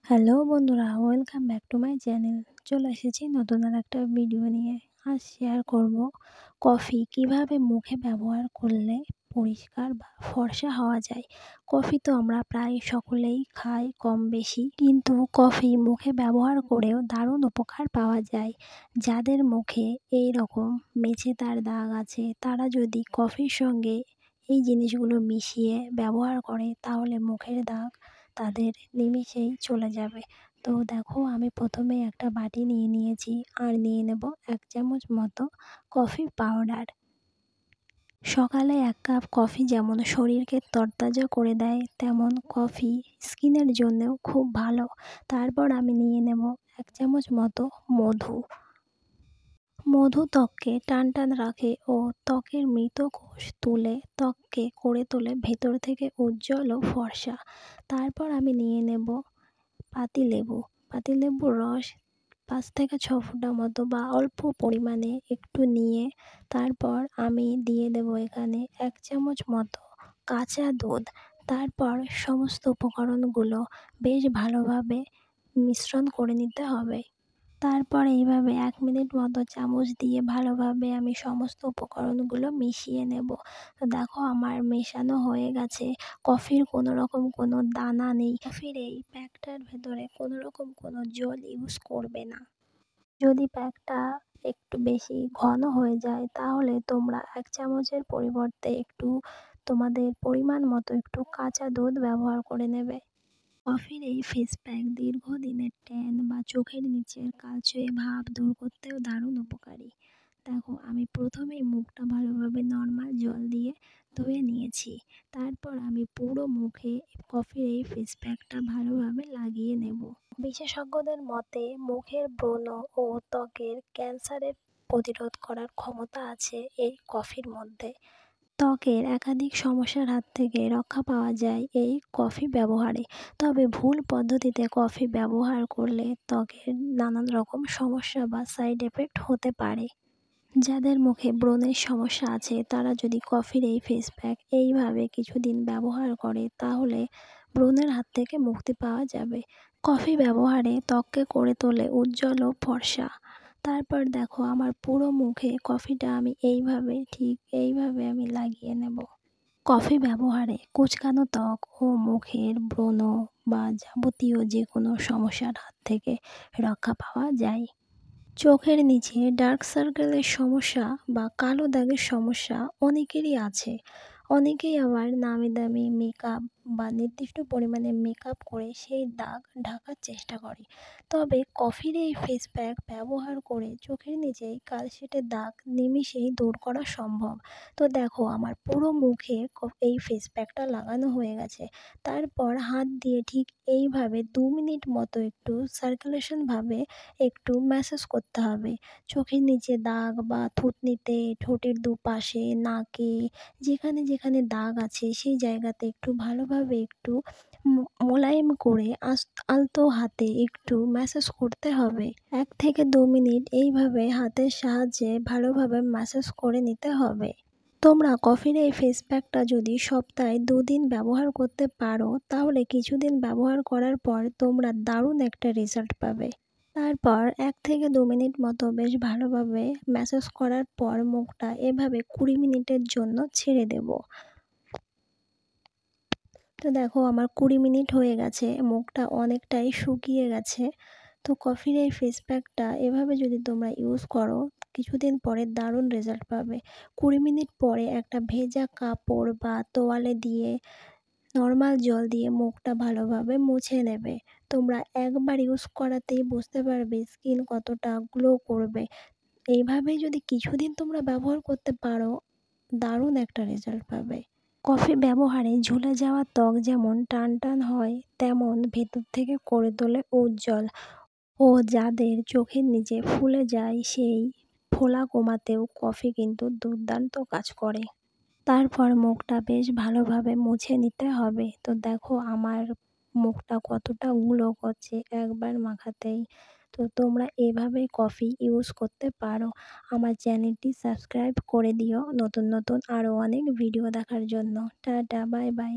Hello বন্ধুরা, welcome back to my channel. চলে এসেছি নতুন আর একটা ভিডিও নিয়ে। আজ শেয়ার করব কফি কিভাবে মুখে ব্যবহার করলে পরিষ্কার বা ফর্সা হওয়া যায়। কফি তো আমরা প্রায় সকলেই খাই কম বেশি, কিন্তু কফি মুখে ব্যবহার করেও দারুণ উপকার পাওয়া যায়। যাদের মুখে এই রকম মেছেদার দাগ আছে, তারা যদি কফির সঙ্গে এই জিনিসগুলো মিশিয়ে ব্যবহার করে, তাহলে মুখের দাগ তাদের নিমেষেই চলে যাবে। তো দেখো, আমি প্রথমে একটা বাটি নিয়ে নিয়েছি আর নিয়ে নেব 1 চামচ মতো কফি পাউডার। সকালে 1 কাপ কফি যেমন শরীরকে তরতাজা করে দেয়, তেমন কফি স্কিনের জন্যেও খুব ভালো। তারপর আমি নিয়ে নেব 1 চামচ মতো মধু। মধু ত্বককে টান রাখে ও ত্বকের মৃত কোষ ত্বককে করে তোলে ভেতর থেকে উজ্জ্বল ও ফর্সা। তারপর আমি নিয়ে নেব পাতিলেবুর রস 5 থেকে 6 ফোঁটা মতো বা অল্প পরিমাণে একটু নিয়ে, তারপর আমি দিয়ে দেব এখানে 1 চামচ মতো কাঁচা দুধ। তারপর সমস্ত উপকরণগুলো বেশ ভালোভাবে মিশ্রণ করে নিতে হবে। তারপর এইভাবে 1 মিনিট মতো চামচ দিয়ে ভালোভাবে আমি সমস্ত উপকরণগুলো মিশিয়ে নেব। তো দেখো, আমার মেশানো হয়ে গেছে। কফির কোনো দানা নেই। কফির এই প্যাকটার ভেতরে কোনো জল ইউজ করবে না। যদি প্যাকটা একটু বেশি ঘন হয়ে যায়, তাহলে তোমরা 1 চামচের পরিবর্তে তোমাদের পরিমাণ মতো একটু কাঁচা দুধ ব্যবহার করে নেবে। কফির এই ফেস প্যাক দীর্ঘদিনের ট্যান বা চোখের নিচের কালচে ভাব দূর করতেও দারুণ উপকারী। দেখো, আমি প্রথমেই মুখটা ভালোভাবে নর্মাল জল দিয়ে ধুয়ে নিয়েছি। তারপর আমি পুরো মুখে কফির এই ফেস প্যাকটা ভালোভাবে লাগিয়ে নেব। বিশেষজ্ঞদের মতে মুখের ব্রণ ও ত্বকের ক্যান্সারের প্রতিরোধ করার ক্ষমতা আছে এই কফির মধ্যে। ত্বকের একাধিক সমস্যার হাত থেকে রক্ষা পাওয়া যায় এই কফি ব্যবহারে। তবে ভুল পদ্ধতিতে কফি ব্যবহার করলে ত্বকের নানান রকম সমস্যা বা সাইড এফেক্ট হতে পারে। যাদের মুখে ব্রণের সমস্যা আছে, তারা যদি কফির এই ফেস প্যাক এইভাবে কিছুদিন ব্যবহার করে, তাহলে ব্রণের হাত থেকে মুক্তি পাওয়া যাবে। কফি ব্যবহারে ত্বককে করে তোলে উজ্জ্বল ও ফর্সা। তারপর দেখো, আমার পুরো মুখে কফিটা আমি ঠিক এইভাবে আমি লাগিয়ে নেব। কফি ব্যবহারে কুঁচকানো ত্বক ও মুখের ব্রণ বা যাবতীয় যে কোনো সমস্যার হাত থেকে রক্ষা পাওয়া যায়। চোখের নিচে ডার্ক সার্কেলের সমস্যা বা কালো দাগের সমস্যা অনেকেরই আছে। অনেকেই আবার নামি দামি মেকআপ বা নির্দিষ্ট পরিমাণে মেকআপ করে সেই দাগ ঢাকার চেষ্টা করে। তবে কফির এই ফেস প্যাক ব্যবহার করে চোখের নিচে কালচেটে দাগ নিমিষেই দূর করা সম্ভব। তো দেখো, আমার পুরো মুখে এই ফেস প্যাকটা লাগানো হয়ে গেছে। তারপর হাত দিয়ে ঠিক এইভাবে 2 মিনিট মতো একটু সার্কুলেশনভাবে একটু ম্যাসাজ করতে হবে। চোখের নিচে দাগ বা থুতনিতে, ঠোঁটের দুপাশে, নাকে, যেখানে দাগ আছে সেই জায়গাতে একটু ভালোভাবে একটু মোলায়েম করে আলতো হাতে একটু ম্যাসাজ করতে হবে। 1 থেকে 2 মিনিট এইভাবে হাতের সাহায্যে ভালোভাবে ম্যাসাজ করে নিতে হবে। তোমরা কফির এই ফেস প্যাকটা যদি সপ্তাহে 2 দিন ব্যবহার করতে পারো, তাহলে কিছুদিন ব্যবহার করার পর তোমরা দারুণ একটা রেজাল্ট পাবে। তারপর 1 থেকে 2 মিনিট মতো বেশ ভালোভাবে ম্যাসাজ করার পর মুখটা এভাবে 20 মিনিটের জন্য ছেড়ে দেব। তো দেখো, আমার 20 মিনিট হয়ে গেছে, মুখটা অনেকটাই শুকিয়ে গেছে। তো কফির এই ফেস প্যাকটা এভাবে যদি তোমরা ইউজ করো, কিছুদিন পরে দারুণ রেজাল্ট পাবে। 20 মিনিট পরে একটা ভেজা কাপড় বা তোয়ালে দিয়ে নর্মাল জল দিয়ে মুখটা ভালোভাবে মুছে নেবে। তোমরা একবার ইউজ করাতেই বুঝতে পারবে স্কিন কতটা গ্লো করবে। এইভাবেই যদি কিছুদিন তোমরা ব্যবহার করতে পারো, দারুণ একটা রেজাল্ট পাবে। কফি ব্যবহারে ঝুলে যাওয়া ত্বক যেমন টান হয়, তেমন ভেতর থেকে করে তোলে উজ্জ্বল। ও যাদের চোখের নিচে ফুলে যায়, সেই ফোলা কমাতেও কফি কিন্তু দুর্দান্ত কাজ করে। তারপর মুখটা বেশ ভালোভাবে মুছে নিতে হবে। তো দেখো, আমার মুখটা কতটা গ্লো করছে একবার মাখাতেই। তো তোমরা এভাবেই কফি ইউজ করতে পারো। আমার চ্যানেলটি সাবস্ক্রাইব করে দিও নতুন আরও অনেক ভিডিও দেখার জন্য। Tata, bye bye.